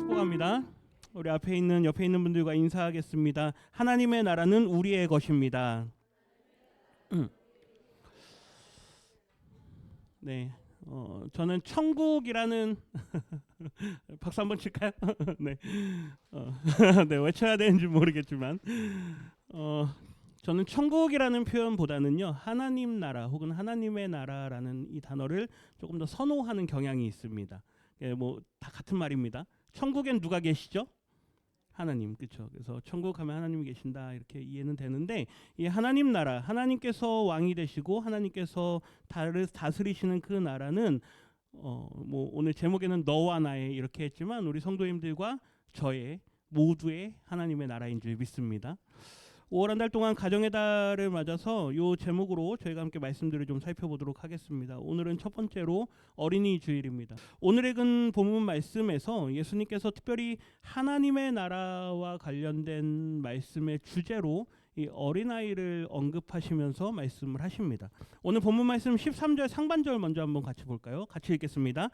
축복합니다. 우리 앞에 있는 옆에 있는 분들과 인사하겠습니다. 하나님의 나라는 우리의 것입니다. 네, 저는 천국이라는 박수 한번 칠까요? 네, 네, 외쳐야 되는지 모르겠지만, 저는 천국이라는 표현보다는요, 하나님 나라 혹은 하나님의 나라라는 이 단어를 조금 더 선호하는 경향이 있습니다. 예, 뭐 다 같은 말입니다. 천국엔 누가 계시죠? 하나님, 그렇죠. 그래서 천국 하면 하나님이 계신다 이렇게 이해는 되는데, 이 하나님 나라, 하나님께서 왕이 되시고 하나님께서 다스리시는 그 나라는 뭐 오늘 제목에는 너와 나의 이렇게 했지만 우리 성도님들과 저의 모두의 하나님의 나라인 줄 믿습니다. 5월 한 달 동안 가정의 달을 맞아서 이 제목으로 저희가 함께 말씀들을 좀 살펴보도록 하겠습니다. 오늘은 첫 번째로 어린이 주일입니다. 오늘의 본문 말씀에서 예수님께서 특별히 하나님의 나라와 관련된 말씀의 주제로 이 어린아이를 언급하시면서 말씀을 하십니다. 오늘 본문 말씀 13절 상반절 먼저 한번 같이 볼까요? 같이 읽겠습니다.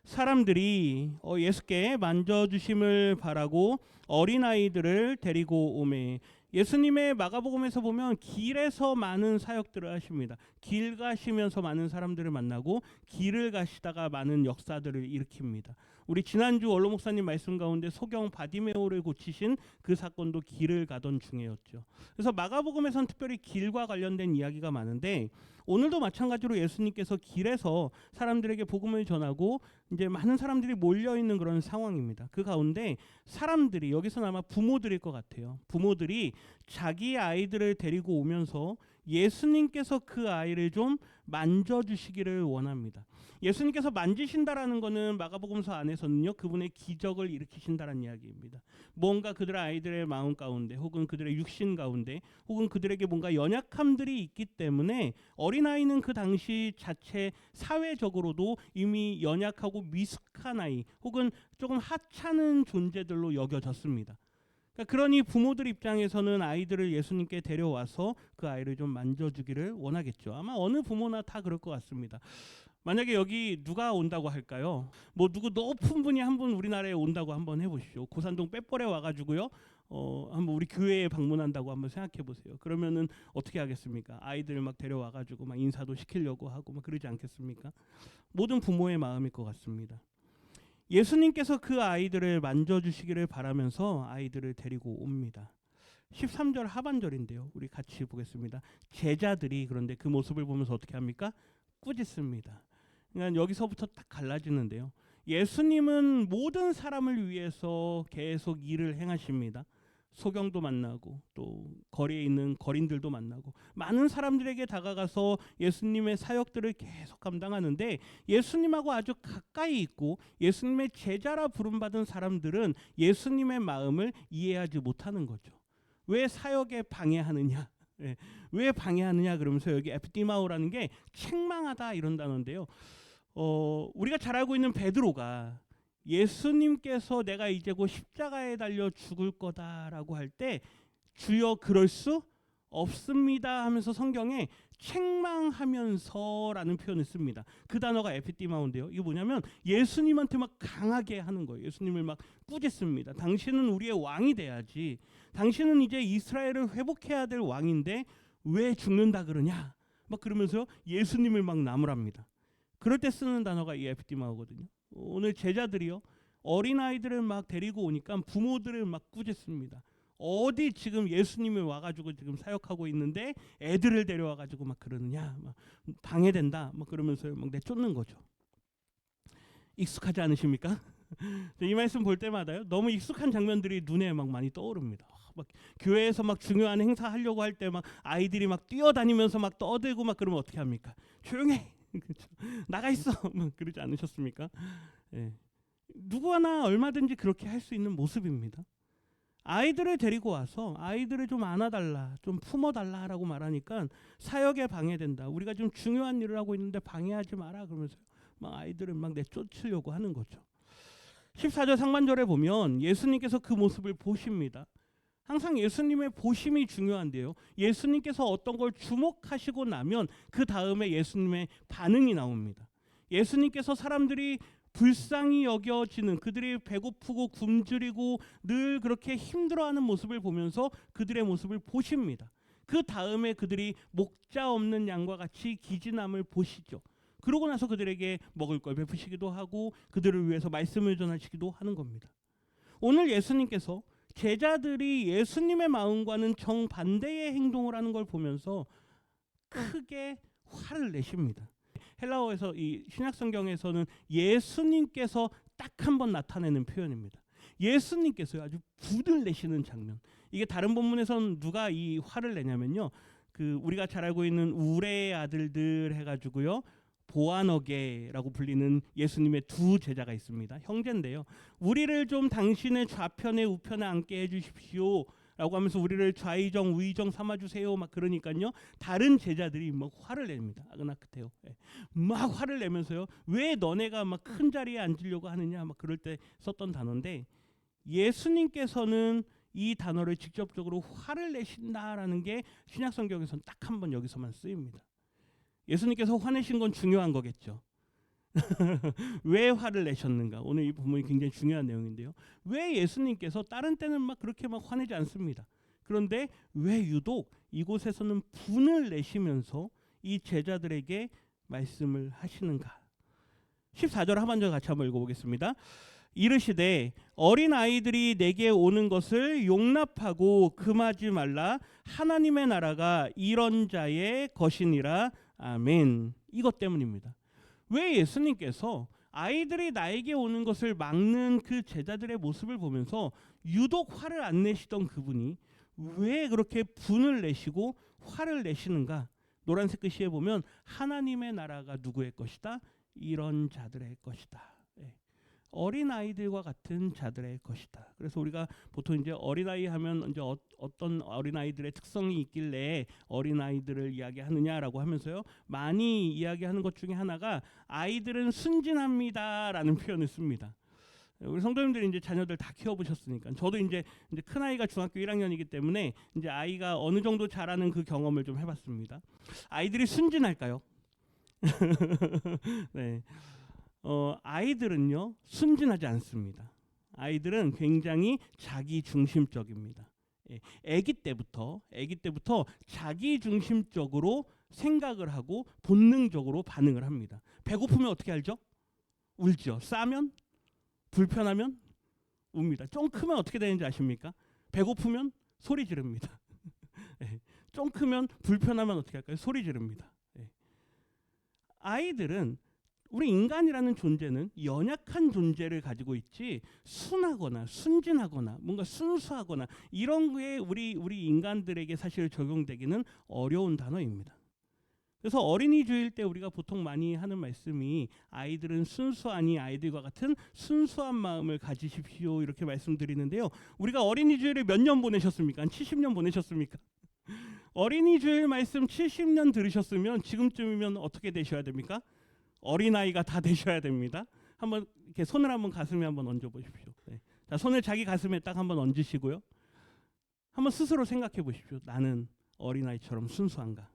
사람들이 예수께 만져주심을 바라고 어린아이들을 데리고 오매. 예수님의 마가복음에서 보면 길에서 많은 사역들을 하십니다. 길 가시면서 많은 사람들을 만나고 길을 가시다가 많은 역사들을 일으킵니다. 우리 지난주 원로 목사님 말씀 가운데 소경 바디메오를 고치신 그 사건도 길을 가던 중이었죠. 그래서 마가복음에서는 특별히 길과 관련된 이야기가 많은데 오늘도 마찬가지로 예수님께서 길에서 사람들에게 복음을 전하고 이제 많은 사람들이 몰려 있는 그런 상황입니다. 그 가운데 사람들이, 여기서는 아마 부모들일 것 같아요. 부모들이 자기 아이들을 데리고 오면서 예수님께서 그 아이를 좀 만져주시기를 원합니다. 예수님께서 만지신다라는 것은 마가복음서 안에서는요, 그분의 기적을 일으키신다라는 이야기입니다. 뭔가 그들의 아이들의 마음 가운데 혹은 그들의 육신 가운데 혹은 그들에게 뭔가 연약함들이 있기 때문에 어린아이는 그 당시 자체 사회적으로도 이미 연약하고 미숙한 아이 혹은 조금 하찮은 존재들로 여겨졌습니다. 그러니 부모들 입장에서는 아이들을 예수님께 데려와서 그 아이를 좀 만져주기를 원하겠죠. 아마 어느 부모나 다 그럴 것 같습니다. 만약에 여기 누가 온다고 할까요? 뭐 누구 높은 분이 한 분 우리나라에 온다고 한번 해보십시오. 고산동 빽벌에 와가지고요. 한번 우리 교회에 방문한다고 한번 생각해 보세요. 그러면은 어떻게 하겠습니까? 아이들 막 데려와가지고 막 인사도 시키려고 하고 막 그러지 않겠습니까? 모든 부모의 마음일 것 같습니다. 예수님께서 그 아이들을 만져주시기를 바라면서 아이들을 데리고 옵니다. 13절 하반절인데요. 우리 같이 보겠습니다. 제자들이 그런데 그 모습을 보면서 어떻게 합니까? 꾸짖습니다. 그러니까 여기서부터 딱 갈라지는데요. 예수님은 모든 사람을 위해서 계속 일을 행하십니다. 소경도 만나고 또 거리에 있는 거린들도 만나고 많은 사람들에게 다가가서 예수님의 사역들을 계속 감당하는데 예수님하고 아주 가까이 있고 예수님의 제자라 부름받은 사람들은 예수님의 마음을 이해하지 못하는 거죠. 왜 사역에 방해하느냐? 왜 방해하느냐 그러면서 여기 에피디마오라는 게 책망하다 이런 단어인데요. 우리가 잘 알고 있는 베드로가 예수님께서 내가 이제 곧 십자가에 달려 죽을 거다라고 할 때 주여 그럴 수 없습니다 하면서 성경에 책망하면서라는 표현을 씁니다. 그 단어가 에피디마오인데요. 이거 뭐냐면 예수님한테 막 강하게 하는 거예요. 예수님을 막 꾸짖습니다. 당신은 우리의 왕이 돼야지. 당신은 이제 이스라엘을 회복해야 될 왕인데 왜 죽는다 그러냐? 막 그러면서 예수님을 막 나무랍니다. 그럴 때 쓰는 단어가 이 에피디마오거든요. 오늘 제자들이요, 어린아이들을 막 데리고 오니까 부모들을 막 꾸짖습니다. 어디 지금 예수님이 와가지고 지금 사역하고 있는데 애들을 데려와가지고 막 그러느냐, 막 방해된다, 막 그러면서 막 내쫓는 거죠. 익숙하지 않으십니까? 이 말씀 볼 때마다요, 너무 익숙한 장면들이 눈에 막 많이 떠오릅니다. 막 교회에서 막 중요한 행사 하려고 할 때 막 아이들이 막 뛰어다니면서 막 떠들고 막 그러면 어떻게 합니까? 조용해. 나가 있어. 그러지 않으셨습니까? 예. 누구나 얼마든지 그렇게 할 수 있는 모습입니다. 아이들을 데리고 와서 아이들을 좀 안아달라, 좀 품어달라라고 말하니까 사역에 방해된다. 우리가 좀 중요한 일을 하고 있는데 방해하지 마라 그러면서 막 아이들을 막 내쫓으려고 하는 거죠. 14절 상반절에 보면 예수님께서 그 모습을 보십니다. 항상 예수님의 보심이 중요한데요. 예수님께서 어떤 걸 주목하시고 나면 그 다음에 예수님의 반응이 나옵니다. 예수님께서 사람들이 불쌍히 여겨지는, 그들이 배고프고 굶주리고 늘 그렇게 힘들어하는 모습을 보면서 그들의 모습을 보십니다. 그 다음에 그들이 목자 없는 양과 같이 기진함을 보시죠. 그러고 나서 그들에게 먹을 걸 베푸시기도 하고 그들을 위해서 말씀을 전하시기도 하는 겁니다. 오늘 예수님께서 제자들이 예수님의 마음과는 정반대의 행동을 하는 걸 보면서 크게 화를 내십니다. 헬라어에서 이 신약 성경에서는 예수님께서 딱 한 번 나타내는 표현입니다. 예수님께서 아주 분을 내시는 장면. 이게 다른 본문에서는 누가 이 화를 내냐면요, 그 우리가 잘 알고 있는 우레의 아들들 해가지고요, 보아너게라고 불리는 예수님의 두 제자가 있습니다. 형제인데요. 우리를 좀 당신의 좌편에 우편에 앉게 해주십시오 라고 하면서 우리를 좌의정 우의정 삼아주세요 막 그러니까요, 다른 제자들이 막 화를 냅니다. 아그나크테오. 막 화를 내면서요, 왜 너네가 막 큰 자리에 앉으려고 하느냐 막 그럴 때 썼던 단어인데, 예수님께서는 이 단어를 직접적으로 화를 내신다라는 게 신약 성경에서는 딱 한 번 여기서만 쓰입니다. 예수님께서 화내신 건 중요한 거겠죠. 왜 화를 내셨는가? 오늘 이 부분이 굉장히 중요한 내용인데요. 왜 예수님께서 다른 때는 막 그렇게 막 화내지 않습니다. 그런데 왜 유독 이곳에서는 분을 내시면서 이 제자들에게 말씀을 하시는가? 14절 하반절 같이 한번 읽어보겠습니다. 이르시되 어린 아이들이 내게 오는 것을 용납하고 금하지 말라. 하나님의 나라가 이런 자의 것이니라. 아멘. 이것 때문입니다. 왜 예수님께서 아이들이 나에게 오는 것을 막는 그 제자들의 모습을 보면서 유독 화를 안 내시던 그분이 왜 그렇게 분을 내시고 화를 내시는가? 노란색 글씨에 보면 하나님의 나라가 누구의 것이다? 이런 자들의 것이다. 어린아이들과 같은 자들의 것이다. 그래서 우리가 보통 이제 어린아이 하면 이제 어떤 어린아이들의 특성이 있길래 어린아이들을 이야기하느냐라고 하면서요, 많이 이야기하는 것 중에 하나가 아이들은 순진합니다라는 표현을 씁니다. 우리 성도님들이 이제 자녀들 다 키워보셨으니까, 저도 이제 큰 아이가 중학교 1학년이기 때문에 이제 아이가 어느 정도 자라는 그 경험을 좀 해봤습니다. 아이들이 순진할까요? 네. 아이들은요 순진하지 않습니다. 아이들은 굉장히 자기 중심적입니다. 아기 때부터 자기 중심적으로 생각을 하고 본능적으로 반응을 합니다. 배고프면 어떻게 알죠? 울죠. 싸면, 불편하면 웁니다. 좀 크면 어떻게 되는지 아십니까? 배고프면 소리 지릅니다. 좀 크면 불편하면 어떻게 할까요? 소리 지릅니다. 아이들은, 우리 인간이라는 존재는 연약한 존재를 가지고 있지 순하거나 순진하거나 뭔가 순수하거나 이런 게 우리 인간들에게 사실 적용되기는 어려운 단어입니다. 그래서 어린이 주일 때 우리가 보통 많이 하는 말씀이 아이들은 순수하니 아이들과 같은 순수한 마음을 가지십시오 이렇게 말씀드리는데요. 우리가 어린이 주일을 몇 년 보내셨습니까? 한 70년 보내셨습니까? 어린이 주일 말씀 70년 들으셨으면 지금쯤이면 어떻게 되셔야 됩니까? 어린아이가 다 되셔야 됩니다. 한번 이렇게 손을 한번 가슴에 한번 얹어 보십시오. 네. 자, 손을 자기 가슴에 딱 한번 얹으시고요. 한번 스스로 생각해 보십시오. 나는 어린아이처럼 순수한가?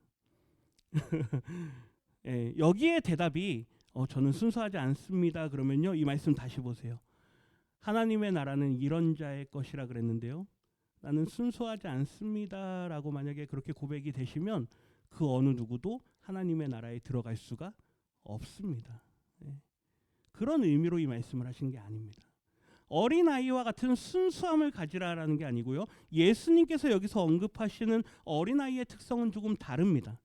예, 여기에 대답이 저는 순수하지 않습니다. 그러면요, 이 말씀 다시 보세요. 하나님의 나라는 이런 자의 것이라 그랬는데요. 나는 순수하지 않습니다라고 만약에 그렇게 고백이 되시면 그 어느 누구도 하나님의 나라에 들어갈 수가 없습니다. 그런 의미로 이 말씀을 하신 게 아닙니다. 어린아이와 같은 순수함을 가지라라는 게 아니고요. 예수님께서 여기서 언급하시는 어린아이의 특성은 조금 다릅니다.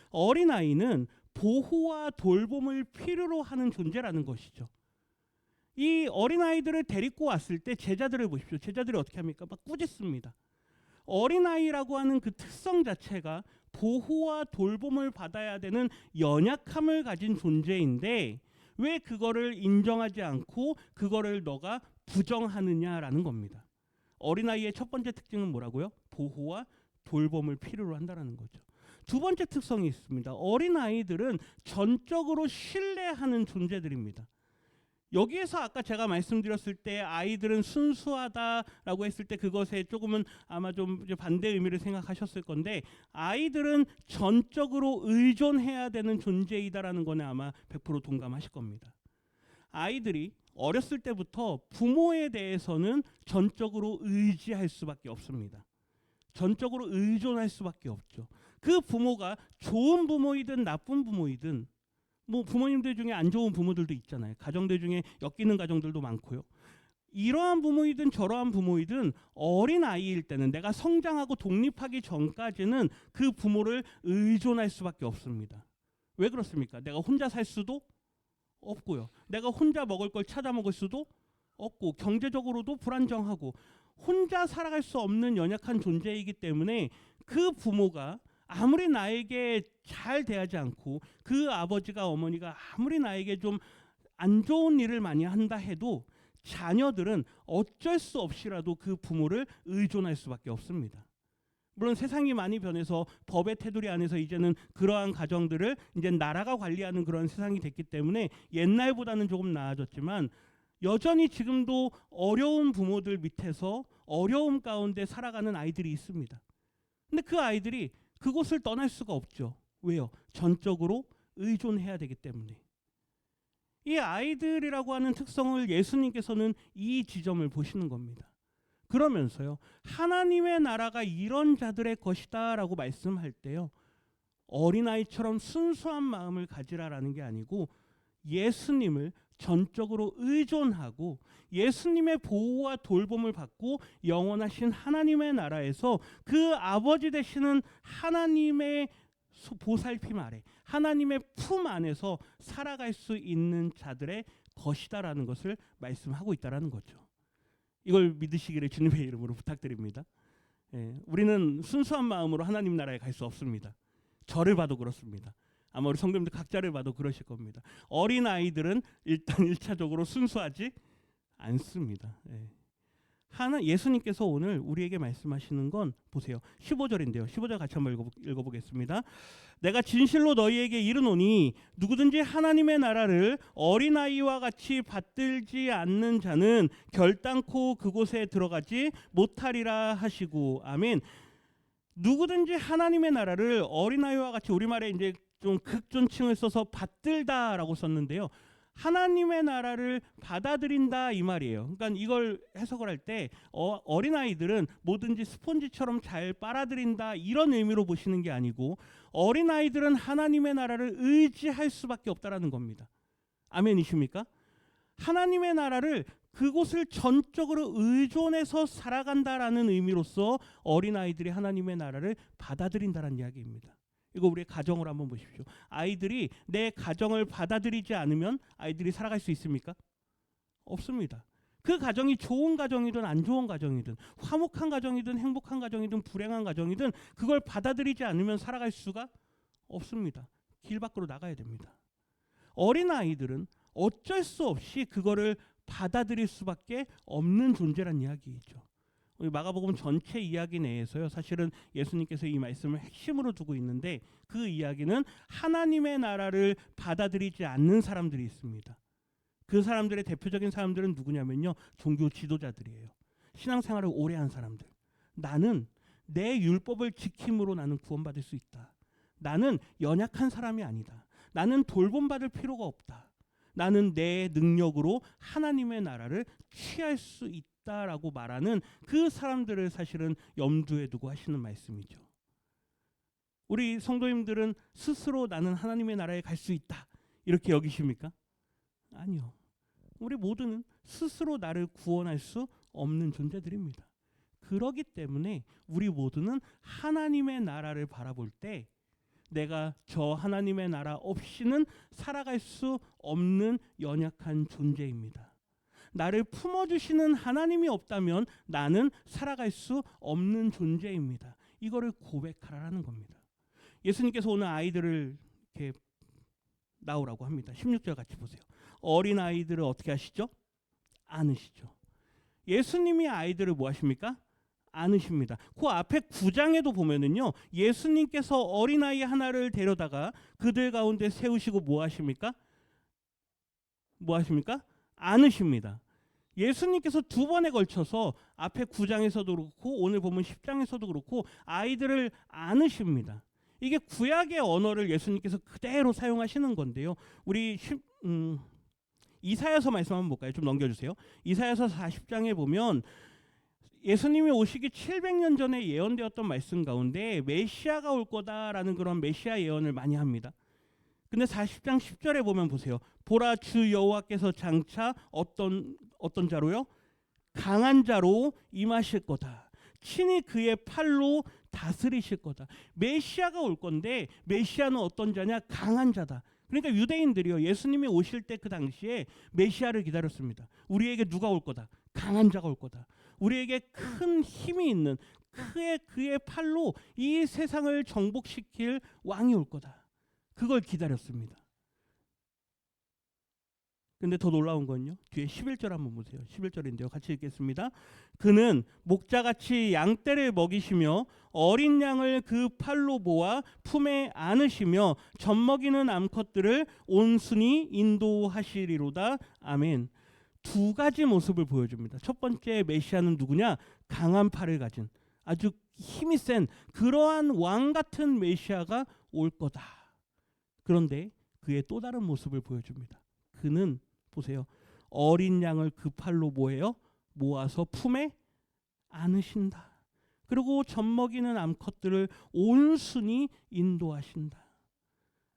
어린아이는 보호와 돌봄을 필요로 하는 존재라는 것이죠. 이 어린아이들을 데리고 왔을 때 제자들을 보십시오. 제자들이 어떻게 합니까? 막 꾸짖습니다. 어린아이라고 하는 그 특성 자체가 보호와 돌봄을 받아야 되는 연약함을 가진 존재인데 왜 그거를 인정하지 않고 그거를 너가 부정하느냐라는 겁니다. 어린아이의 첫 번째 특징은 뭐라고요? 보호와 돌봄을 필요로 한다는 거죠. 두 번째 특성이 있습니다. 어린아이들은 전적으로 신뢰하는 존재들입니다. 여기에서 아까 제가 말씀드렸을 때 아이들은 순수하다라고 했을 때 그것에 조금은 아마 좀 반대 의미를 생각하셨을 건데, 아이들은 전적으로 의존해야 되는 존재이다라는 거는 아마 100% 동감하실 겁니다. 아이들이 어렸을 때부터 부모에 대해서는 전적으로 의지할 수밖에 없습니다. 전적으로 의존할 수밖에 없죠. 그 부모가 좋은 부모이든 나쁜 부모이든, 뭐 부모님들 중에 안 좋은 부모들도 있잖아요. 가정들 중에 엮이는 가정들도 많고요. 이러한 부모이든 저러한 부모이든 어린 아이일 때는, 내가 성장하고 독립하기 전까지는 그 부모를 의존할 수밖에 없습니다. 왜 그렇습니까? 내가 혼자 살 수도 없고요. 내가 혼자 먹을 걸 찾아 먹을 수도 없고, 경제적으로도 불안정하고, 혼자 살아갈 수 없는 연약한 존재이기 때문에 그 부모가 아무리 나에게 잘 대하지 않고, 그 아버지가 어머니가 아무리 나에게 좀 안 좋은 일을 많이 한다 해도 자녀들은 어쩔 수 없이라도 그 부모를 의존할 수밖에 없습니다. 물론 세상이 많이 변해서 법의 테두리 안에서 이제는 그러한 가정들을 이제 나라가 관리하는 그런 세상이 됐기 때문에 옛날보다는 조금 나아졌지만, 여전히 지금도 어려운 부모들 밑에서 어려움 가운데 살아가는 아이들이 있습니다. 근데 그 아이들이 그곳을 떠날 수가 없죠. 왜요? 전적으로 의존해야 되기 때문에. 이 아이들이라고 하는 특성을 예수님께서는 이 지점을 보시는 겁니다. 그러면서요, 하나님의 나라가 이런 자들의 것이다 라고 말씀할 때요, 어린아이처럼 순수한 마음을 가지라라는 게 아니고, 예수님을 전적으로 의존하고 예수님의 보호와 돌봄을 받고 영원하신 하나님의 나라에서 그 아버지 되시는 하나님의 보살핌 아래, 하나님의 품 안에서 살아갈 수 있는 자들의 것이다라는 것을 말씀하고 있다라는 거죠. 이걸 믿으시기를 주님의 이름으로 부탁드립니다. 우리는 순수한 마음으로 하나님 나라에 갈 수 없습니다. 저를 봐도 그렇습니다. 아마 우리 성도님들 각자를 봐도 그러실 겁니다. 어린 아이들은 일단 1차적으로 순수하지 않습니다. 예수님께서 오늘 우리에게 말씀하시는 건 보세요. 15절인데요. 15절 같이 한번 읽어보겠습니다. 내가 진실로 너희에게 이르노니 누구든지 하나님의 나라를 어린아이와 같이 받들지 않는 자는 결단코 그곳에 들어가지 못하리라 하시고. 아멘. 누구든지 하나님의 나라를 어린아이와 같이, 우리말에 이제 좀 극존칭을 써서 받들다라고 썼는데요. 하나님의 나라를 받아들인다 이 말이에요. 그러니까 이걸 해석을 할 때 어린아이들은 뭐든지 스폰지처럼 잘 빨아들인다 이런 의미로 보시는 게 아니고, 어린아이들은 하나님의 나라를 의지할 수밖에 없다라는 겁니다. 아멘이십니까? 하나님의 나라를, 그곳을 전적으로 의존해서 살아간다라는 의미로서 어린아이들이 하나님의 나라를 받아들인다라는 이야기입니다. 이거 우리의 가정으로 한번 보십시오. 아이들이 내 가정을 받아들이지 않으면 아이들이 살아갈 수 있습니까? 없습니다. 그 가정이 좋은 가정이든 안 좋은 가정이든, 화목한 가정이든 행복한 가정이든 불행한 가정이든, 그걸 받아들이지 않으면 살아갈 수가 없습니다. 길 밖으로 나가야 됩니다. 어린아이들은 어쩔 수 없이 그거를 받아들일 수밖에 없는 존재란 이야기이죠. 우리 마가복음 전체 이야기 내에서요, 사실은 예수님께서 이 말씀을 핵심으로 두고 있는데, 그 이야기는 하나님의 나라를 받아들이지 않는 사람들이 있습니다. 그 사람들의 대표적인 사람들은 누구냐면요, 종교 지도자들이에요. 신앙생활을 오래 한 사람들. 나는 내 율법을 지킴으로 나는 구원받을 수 있다. 나는 연약한 사람이 아니다. 나는 돌봄받을 필요가 없다. 나는 내 능력으로 하나님의 나라를 취할 수 있다라고 말하는 그 사람들을 사실은 염두에 두고 하시는 말씀이죠. 우리 성도님들은 스스로 나는 하나님의 나라에 갈 수 있다 이렇게 여기십니까? 아니요. 우리 모두는 스스로 나를 구원할 수 없는 존재들입니다. 그러기 때문에 우리 모두는 하나님의 나라를 바라볼 때, 내가 저 하나님의 나라 없이는 살아갈 수 없는 연약한 존재입니다. 나를 품어주시는 하나님이 없다면 나는 살아갈 수 없는 존재입니다. 이거를 고백하라는 겁니다. 예수님께서 오늘 아이들을 이렇게 나오라고 합니다. 16절 같이 보세요. 어린 아이들을 어떻게 하시죠? 안으시죠. 예수님이 아이들을 뭐 하십니까? 않으십니다. 그 앞에 9장에도 보면은요, 예수님께서 어린아이 하나를 데려다가 그들 가운데 세우시고 뭐 하십니까? 뭐 하십니까? 않으십니다. 예수님께서 두 번에 걸쳐서 앞에 9장에서도 그렇고 오늘 보면 10장에서도 그렇고 아이들을 안으십니다. 이게 구약의 언어를 예수님께서 그대로 사용하시는 건데요. 우리 이사야서 말씀 한번 볼까요? 좀 넘겨주세요. 이사야서 40장에 보면 예수님이 오시기 700년 전에 예언되었던 말씀 가운데 메시아가 올 거다라는 그런 메시아 예언을 많이 합니다. 근데 40장 10절에 보면 보세요. 보라 주 여호와께서 장차 어떤 자로요? 강한 자로 임하실 거다. 친히 그의 팔로 다스리실 거다. 메시아가 올 건데 메시아는 어떤 자냐? 강한 자다. 그러니까 유대인들이요, 예수님이 오실 때 그 당시에 메시아를 기다렸습니다. 우리에게 누가 올 거다? 강한 자가 올 거다. 우리에게 큰 힘이 있는 그의 팔로 이 세상을 정복시킬 왕이 올 거다. 그걸 기다렸습니다. 근데 더 놀라운 건요, 뒤에 11절 한번 보세요. 11절인데요. 같이 읽겠습니다. 그는 목자같이 양떼를 먹이시며 어린 양을 그 팔로 모아 품에 안으시며 젖먹이는 암컷들을 온순히 인도하시리로다. 아멘. 두 가지 모습을 보여줍니다. 첫 번째, 메시아는 누구냐? 강한 팔을 가진 아주 힘이 센 그러한 왕 같은 메시아가 올 거다. 그런데 그의 또 다른 모습을 보여줍니다. 그는 보세요. 어린 양을 그 팔로 뭐해요? 모아서 품에 안으신다. 그리고 젖먹이는 암컷들을 온순히 인도하신다.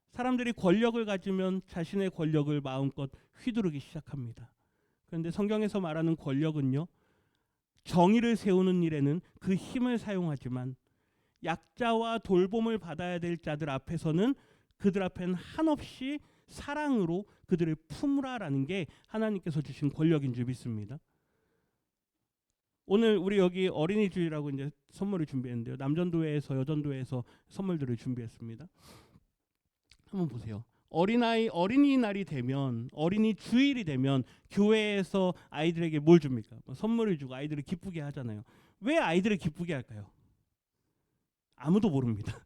사람들이 권력을 가지면 자신의 권력을 마음껏 휘두르기 시작합니다. 그런데 성경에서 말하는 권력은요, 정의를 세우는 일에는 그 힘을 사용하지만 약자와 돌봄을 받아야 될 자들 앞에서는 그들 앞에는 한없이 사랑으로 그들을 품으라라는 게 하나님께서 주신 권력인 줄 믿습니다. 오늘 우리 여기 어린이 주일하고 이제 선물을 준비했는데요. 남전도회에서 여전도회에서 선물들을 준비했습니다. 한번 보세요. 어린이날이 되면, 어린이 주일이 되면 교회에서 아이들에게 뭘 줍니까? 선물을 주고 아이들을 기쁘게 하잖아요. 왜 아이들을 기쁘게 할까요? 아무도 모릅니다.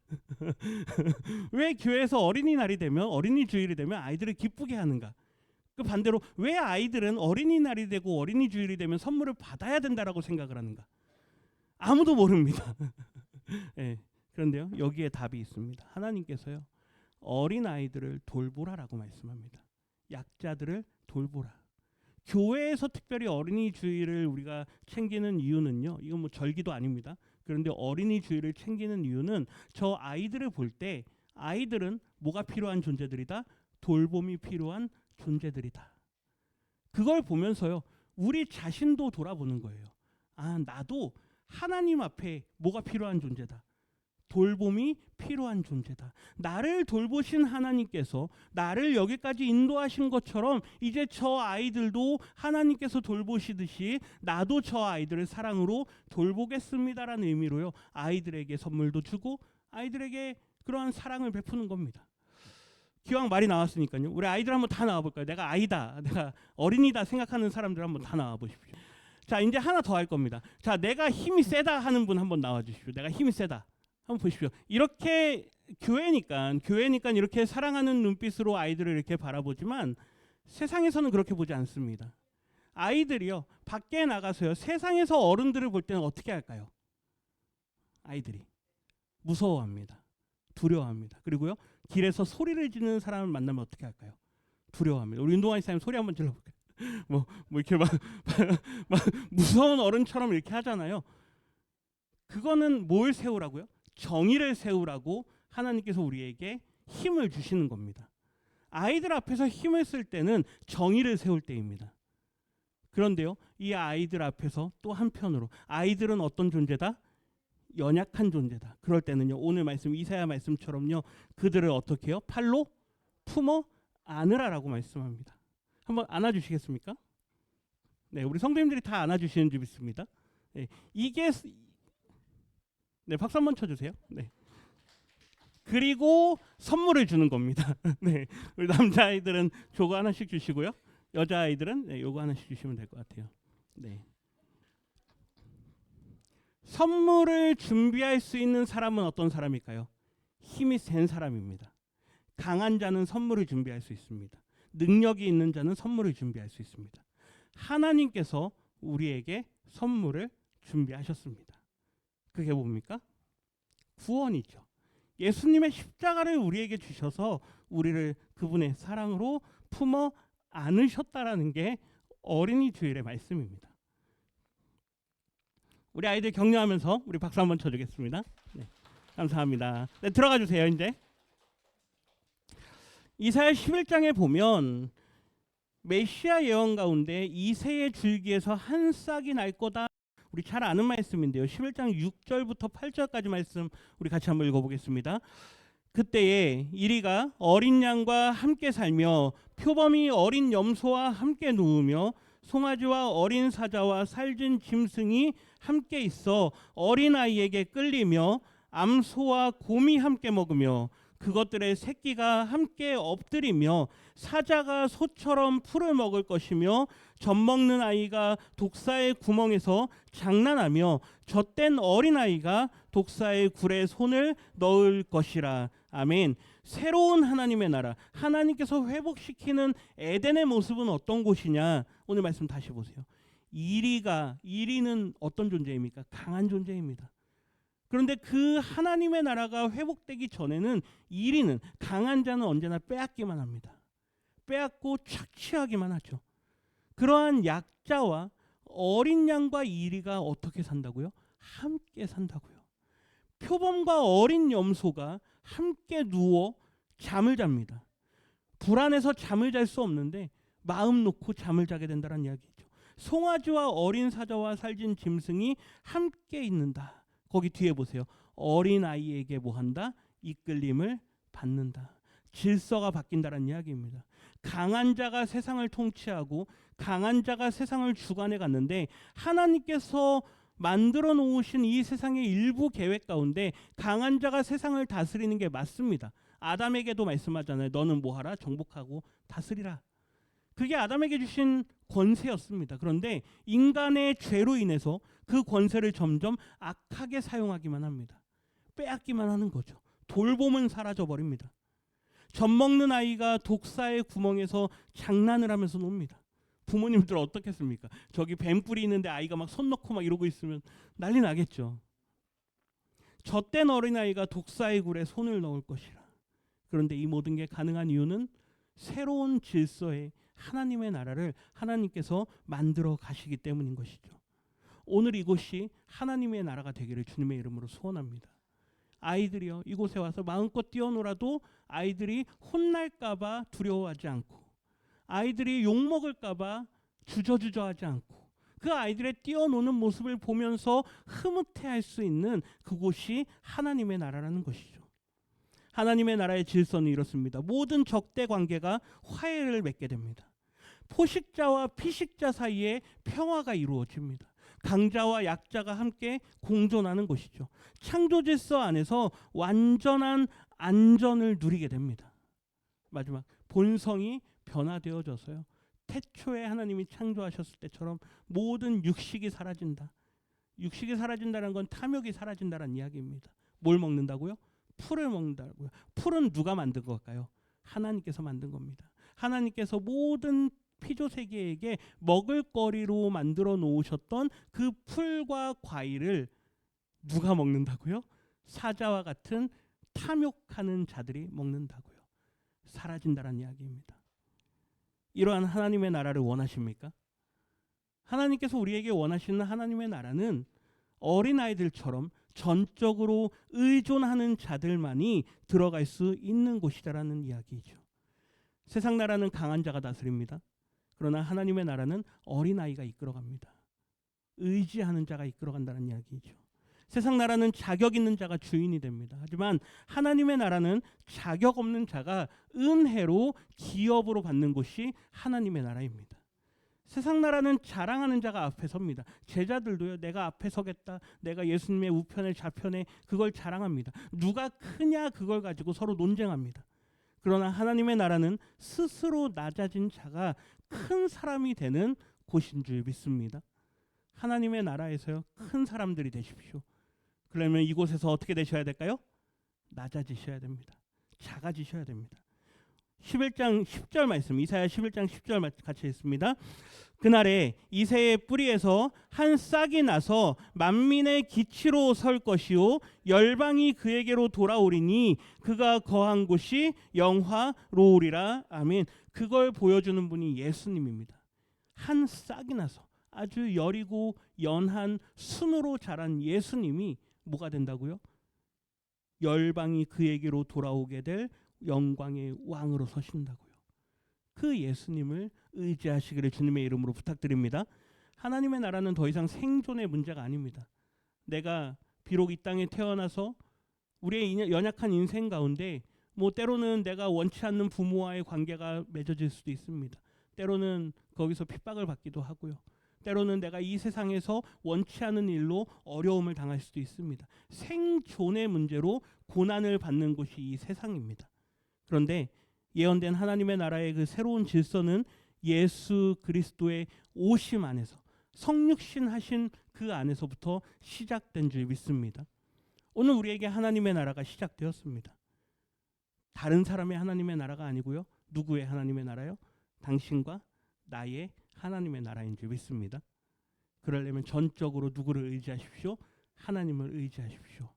왜 교회에서 어린이날이 되면, 어린이 주일이 되면 아이들을 기쁘게 하는가? 그 반대로 왜 아이들은 어린이날이 되고 어린이 주일이 되면 선물을 받아야 된다라고 생각을 하는가? 아무도 모릅니다. 네, 그런데요, 여기에 답이 있습니다. 하나님께서요, 어린 아이들을 돌보라라고 말씀합니다. 약자들을 돌보라. 교회에서 특별히 어린이 주일을 우리가 챙기는 이유는요, 이건 뭐 절기도 아닙니다. 그런데 어린이 주일을 챙기는 이유는 저 아이들을 볼 때 아이들은 뭐가 필요한 존재들이다? 돌봄이 필요한 존재들이다. 그걸 보면서요, 우리 자신도 돌아보는 거예요. 아, 나도 하나님 앞에 뭐가 필요한 존재다. 돌봄이 필요한 존재다. 나를 돌보신 하나님께서 나를 여기까지 인도하신 것처럼 이제 저 아이들도 하나님께서 돌보시듯이 나도 저 아이들을 사랑으로 돌보겠습니다라는 의미로요, 아이들에게 선물도 주고 아이들에게 그러한 사랑을 베푸는 겁니다. 기왕 말이 나왔으니까요, 우리 아이들 한번 다 나와볼까요? 내가 아이다, 내가 어린이다 생각하는 사람들 한번 다 나와보십시오. 자, 이제 하나 더 할 겁니다. 자, 내가 힘이 세다 하는 분 한번 나와주십시오. 내가 힘이 세다. 한번 보십시오. 이렇게 교회니까 이렇게 사랑하는 눈빛으로 아이들을 이렇게 바라보지만 세상에서는 그렇게 보지 않습니다. 아이들이요, 밖에 나가서요, 세상에서 어른들을 볼 때는 어떻게 할까요? 아이들이 무서워합니다. 두려워합니다. 그리고요, 길에서 소리를 지르는 사람을 만나면 어떻게 할까요? 두려워합니다. 우리 운동화 이사님 소리 한번 질러볼까요? 뭐 이렇게 막 무서운 어른처럼 이렇게 하잖아요. 그거는 뭘 세우라고요? 정의를 세우라고 하나님께서 우리에게 힘을 주시는 겁니다. 아이들 앞에서 힘을 쓸 때는 정의를 세울 때입니다. 그런데요, 이 아이들 앞에서 또 한편으로 아이들은 어떤 존재다? 연약한 존재다. 그럴 때는요, 오늘 말씀 이사야 말씀처럼요, 그들을 어떻게 해요? 팔로 품어 안으라라고 말씀합니다. 한번 안아주시겠습니까? 네, 우리 성도님들이 다 안아주시는 줄 믿습니다. 네, 이게 네, 박수 한번 쳐주세요. 네. 그리고 선물을 주는 겁니다. 네, 우리 남자아이들은 저거 하나씩 주시고요, 여자아이들은 네, 요거 하나씩 주시면 될 것 같아요. 네. 선물을 준비할 수 있는 사람은 어떤 사람일까요? 힘이 센 사람입니다. 강한 자는 선물을 준비할 수 있습니다. 능력이 있는 자는 선물을 준비할 수 있습니다. 하나님께서 우리에게 선물을 준비하셨습니다. 그게 뭡니까? 구원이죠. 예수님의 십자가를 우리에게 주셔서 우리를 그분의 사랑으로 품어 않으셨다라는 게 어린이 주일의 말씀입니다. 우리 아이들 격려하면서 우리 박수 한번 쳐주겠습니다. 네, 감사합니다. 네, 들어가 주세요. 이제 이사야 11장에 보면 메시아 예언 가운데 이새의 줄기에서 한 싹이 날 거다. 우리 잘 아는 말씀인데요. 11장 6절부터 8절까지 말씀 우리 같이 한번 읽어보겠습니다. 그때에 이리가 어린 양과 함께 살며 표범이 어린 염소와 함께 누우며 송아지와 어린 사자와 살진 짐승이 함께 있어 어린아이에게 끌리며 암소와 곰이 함께 먹으며 그것들의 새끼가 함께 엎드리며 사자가 소처럼 풀을 먹을 것이며 젖먹는 아이가 독사의 구멍에서 장난하며 젖된 어린아이가 독사의 굴에 손을 넣을 것이라. 아멘. 새로운 하나님의 나라, 하나님께서 회복시키는 에덴의 모습은 어떤 곳이냐? 오늘 말씀 다시 보세요. 이리는 어떤 존재입니까? 강한 존재입니다. 그런데 그 하나님의 나라가 회복되기 전에는 이리는, 강한 자는 언제나 빼앗기만 합니다. 빼앗고 착취하기만 하죠. 그러한 약자와 어린 양과 이리가 어떻게 산다고요? 함께 산다고요. 표범과 어린 염소가 함께 누워 잠을 잡니다. 불안해서 잠을 잘 수 없는데 마음 놓고 잠을 자게 된다는 이야기죠. 송아지와 어린 사자와 살진 짐승이 함께 있는다. 거기 뒤에 보세요. 어린 아이에게 뭐한다? 이끌림을 받는다. 질서가 바뀐다는 이야기입니다. 강한 자가 세상을 통치하고 강한 자가 세상을 주관해 갔는데 하나님께서 만들어 놓으신 이 세상의 일부 계획 가운데 강한 자가 세상을 다스리는 게 맞습니다. 아담에게도 말씀하잖아요. 너는 뭐하라? 정복하고 다스리라. 그게 아담에게 주신 권세였습니다. 그런데 인간의 죄로 인해서 그 권세를 점점 악하게 사용하기만 합니다. 빼앗기만 하는 거죠. 돌봄은 사라져버립니다. 젖먹는 아이가 독사의 구멍에서 장난을 하면서 놉니다. 부모님들 어떻겠습니까? 저기 뱀뿔이 있는데 아이가 막 손 넣고 막 이러고 있으면 난리 나겠죠. 젖된 어린아이가 독사의 굴에 손을 넣을 것이라. 그런데 이 모든 게 가능한 이유는 새로운 질서의 하나님의 나라를 하나님께서 만들어 가시기 때문인 것이죠. 오늘 이곳이 하나님의 나라가 되기를 주님의 이름으로 소원합니다. 아이들이요, 이곳에 와서 마음껏 뛰어놀아도 아이들이 혼날까 봐 두려워하지 않고, 아이들이 욕먹을까 봐 주저주저하지 않고, 그 아이들의 뛰어노는 모습을 보면서 흐뭇해할 수 있는 그곳이 하나님의 나라라는 것이죠. 하나님의 나라의 질서는 이렇습니다. 모든 적대 관계가 화해를 맺게 됩니다. 포식자와 피식자 사이에 평화가 이루어집니다. 강자와 약자가 함께 공존하는 것이죠. 창조 질서 안에서 완전한 안전을 누리게 됩니다. 마지막, 본성이 변화되어져서요. 태초에 하나님이 창조하셨을 때처럼 모든 육식이 사라진다. 육식이 사라진다는 건 탐욕이 사라진다는 이야기입니다. 뭘 먹는다고요? 풀을 먹는다고요. 풀은 누가 만든 걸까요? 하나님께서 만든 겁니다. 하나님께서 모든 피조세계에게 먹을거리로 만들어 놓으셨던 그 풀과 과일을 누가 먹는다고요? 사자와 같은 탐욕하는 자들이 먹는다고요. 사라진다는 이야기입니다. 이러한 하나님의 나라를 원하십니까? 하나님께서 우리에게 원하시는 하나님의 나라는 어린아이들처럼 전적으로 의존하는 자들만이 들어갈 수 있는 곳이다라는 이야기죠. 세상 나라는 강한 자가 다스립니다. 그러나 하나님의 나라는 어린아이가 이끌어갑니다. 의지하는 자가 이끌어간다는 이야기죠. 세상 나라는 자격 있는 자가 주인이 됩니다. 하지만 하나님의 나라는 자격 없는 자가 은혜로 기업으로 받는 곳이 하나님의 나라입니다. 세상 나라는 자랑하는 자가 앞에 섭니다. 제자들도요, 내가 앞에 서겠다, 내가 예수님의 우편에 좌편에, 그걸 자랑합니다. 누가 크냐 그걸 가지고 서로 논쟁합니다. 그러나 하나님의 나라는 스스로 낮아진 자가 큰 사람이 되는 곳인 줄 믿습니다. 하나님의 나라에서요, 큰 사람들이 되십시오. 그러면 이곳에서 어떻게 되셔야 될까요? 낮아지셔야 됩니다. 작아지셔야 됩니다. 11장 10절 말씀, 이사야 11장 10절 같이 읽습니다. 그날에 이새의 뿌리에서 한 싹이 나서 만민의 기치로 설 것이요 열방이 그에게로 돌아오리니 그가 거한 곳이 영화로우리라. 아멘. 그걸 보여주는 분이 예수님입니다. 한 싹이 나서 아주 여리고 연한 순으로 자란 예수님이 뭐가 된다고요? 열방이 그에게로 돌아오게 될 영광의 왕으로 서신다고요. 그 예수님을 의지하시기를 주님의 이름으로 부탁드립니다. 하나님의 나라는 더 이상 생존의 문제가 아닙니다. 내가 비록 이 땅에 태어나서 우리의 연약한 인생 가운데 때로는 내가 원치 않는 부모와의 관계가 맺어질 수도 있습니다. 때로는 거기서 핍박을 받기도 하고요. 때로는 내가 이 세상에서 원치 않은 일로 어려움을 당할 수도 있습니다. 생존의 문제로 고난을 받는 곳이 이 세상입니다. 그런데 예언된 하나님의 나라의 그 새로운 질서는 예수 그리스도의 오심 안에서, 성육신 하신 그 안에서부터 시작된 줄 믿습니다. 오늘 우리에게 하나님의 나라가 시작되었습니다. 다른 사람의 하나님의 나라가 아니고요. 누구의 하나님의 나라요? 당신과 나의 하나님의 나라인 줄 믿습니다. 그러려면 전적으로 누구를 의지하십시오? 하나님을 의지하십시오.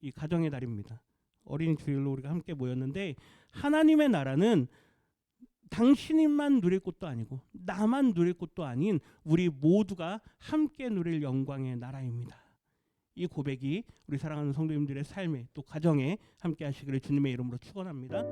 이 가정의 달입니다. 어린이 주일로 우리가 함께 모였는데, 하나님의 나라는 당신만 누릴 것도 아니고 나만 누릴 것도 아닌 우리 모두가 함께 누릴 영광의 나라입니다. 이 고백이 우리 사랑하는 성도님들의 삶에 또 가정에 함께 하시기를 주님의 이름으로 축원합니다.